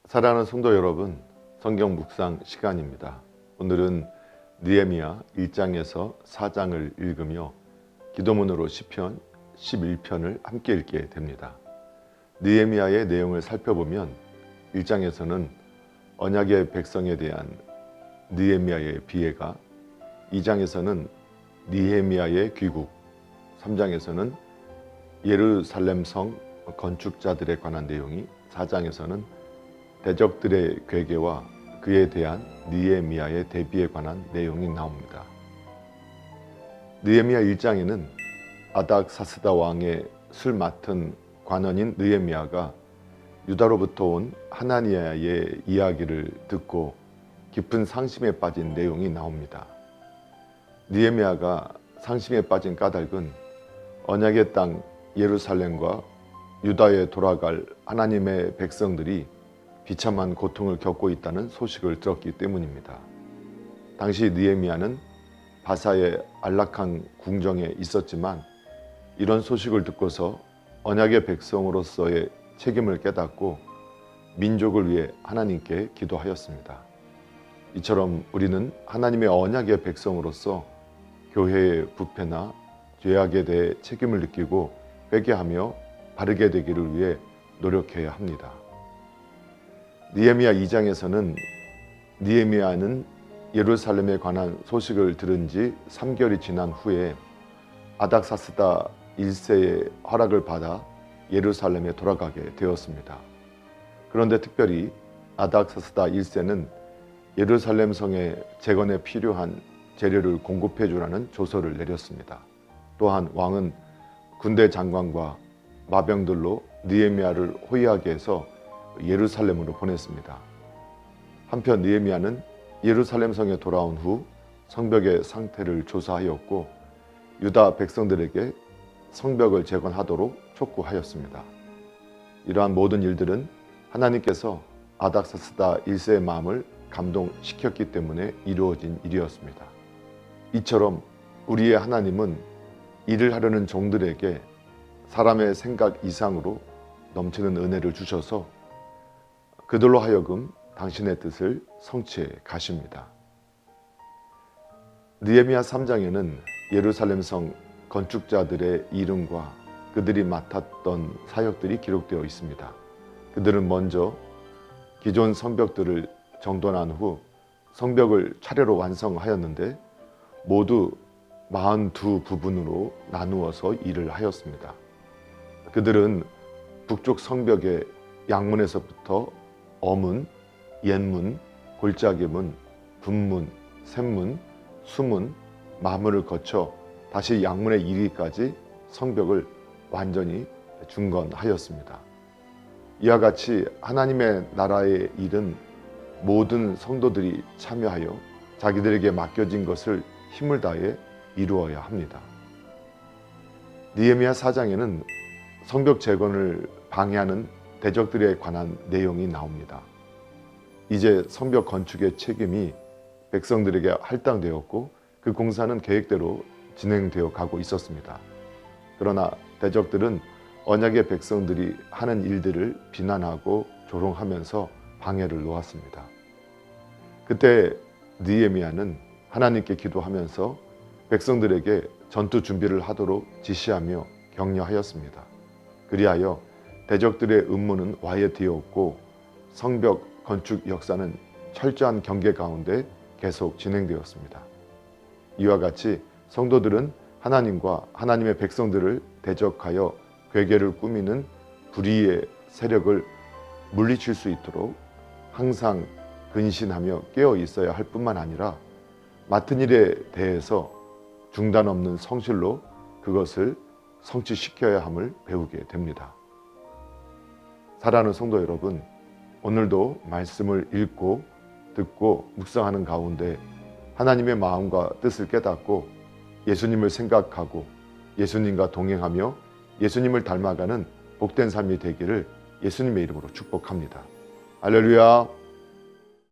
사랑하는 성도 여러분, 성경 묵상 시간입니다. 오늘은 느헤미야 1장에서 4장을 읽으며 기도문으로 시편 11편을 함께 읽게 됩니다. 느헤미야의 내용을 살펴보면 1장에서는 언약의 백성에 대한 느헤미야의 비애가, 2장에서는 느헤미야의 귀국, 3장에서는 예루살렘 성 건축자들에 관한 내용이, 4장에서는 대적들의 괴계와 그에 대한 느헤미야의 대비에 관한 내용이 나옵니다. 느헤미야 1장에는 아닥사스다 왕의 술 맡은 관원인 느헤미야가 유다로부터 온 하나니야의 이야기를 듣고 깊은 상심에 빠진 내용이 나옵니다. 느헤미야가 상심에 빠진 까닭은 언약의 땅 예루살렘과 유다에 돌아갈 하나님의 백성들이 비참한 고통을 겪고 있다는 소식을 들었기 때문입니다. 당시 느헤미야는 바사의 안락한 궁정에 있었지만 이런 소식을 듣고서 언약의 백성으로서의 책임을 깨닫고 민족을 위해 하나님께 기도하였습니다. 이처럼 우리는 하나님의 언약의 백성으로서 교회의 부패나 죄악에 대해 책임을 느끼고 회개하며 바르게 되기를 위해 노력해야 합니다. 느헤미야 2장에서는 느헤미야는 예루살렘에 관한 소식을 들은 지 3개월이 지난 후에 아닥사스다 1세의 허락을 받아 예루살렘에 돌아가게 되었습니다. 그런데 특별히 아닥사스다 1세는 예루살렘 성의 재건에 필요한 재료를 공급해 주라는 조서를 내렸습니다. 또한 왕은 군대 장관과 마병들로 느헤미야를 호위하게 해서 예루살렘으로 보냈습니다. 한편 느헤미야는 예루살렘 성에 돌아온 후 성벽의 상태를 조사하였고 유다 백성들에게 성벽을 재건하도록 촉구하였습니다. 이러한 모든 일들은 하나님께서 아닥사스다 1세의 마음을 감동시켰기 때문에 이루어진 일이었습니다. 이처럼 우리의 하나님은 일을 하려는 종들에게 사람의 생각 이상으로 넘치는 은혜를 주셔서 그들로 하여금 당신의 뜻을 성취해 가십니다. 느헤미야 3장에는 예루살렘 성 건축자들의 이름과 그들이 맡았던 사역들이 기록되어 있습니다. 그들은 먼저 기존 성벽들을 정돈한 후 성벽을 차례로 완성하였는데 모두 42부분으로 나누어서 일을 하였습니다. 그들은 북쪽 성벽의 양문에서부터 어문, 옛문, 골짜기문, 분문, 샘문, 수문, 마문을 거쳐 다시 양문에 이르기까지 성벽을 완전히 중건하였습니다. 이와 같이 하나님의 나라의 일은 모든 성도들이 참여하여 자기들에게 맡겨진 것을 힘을 다해 이루어야 합니다. 느헤미야 4장에는 성벽 재건을 방해하는 대적들에 관한 내용이 나옵니다. 이제 성벽 건축의 책임이 백성들에게 할당되었고 그 공사는 계획대로 진행되어 가고 있었습니다. 그러나 대적들은 언약의 백성들이 하는 일들을 비난하고 조롱하면서 방해를 놓았습니다. 그때 느헤미야는 하나님께 기도하면서 백성들에게 전투 준비를 하도록 지시하며 격려하였습니다. 그리하여 대적들의 음모는 와해되었고 성벽 건축 역사는 철저한 경계 가운데 계속 진행되었습니다. 이와 같이 성도들은 하나님과 하나님의 백성들을 대적하여 괴계를 꾸미는 불의의 세력을 물리칠 수 있도록 항상 근신하며 깨어 있어야 할 뿐만 아니라 맡은 일에 대해서 중단 없는 성실로 그것을 성취시켜야 함을 배우게 됩니다. 사랑하는 성도 여러분, 오늘도 말씀을 읽고 듣고 묵상하는 가운데 하나님의 마음과 뜻을 깨닫고 예수님을 생각하고 예수님과 동행하며 예수님을 닮아가는 복된 삶이 되기를 예수님의 이름으로 축복합니다. 할렐루야.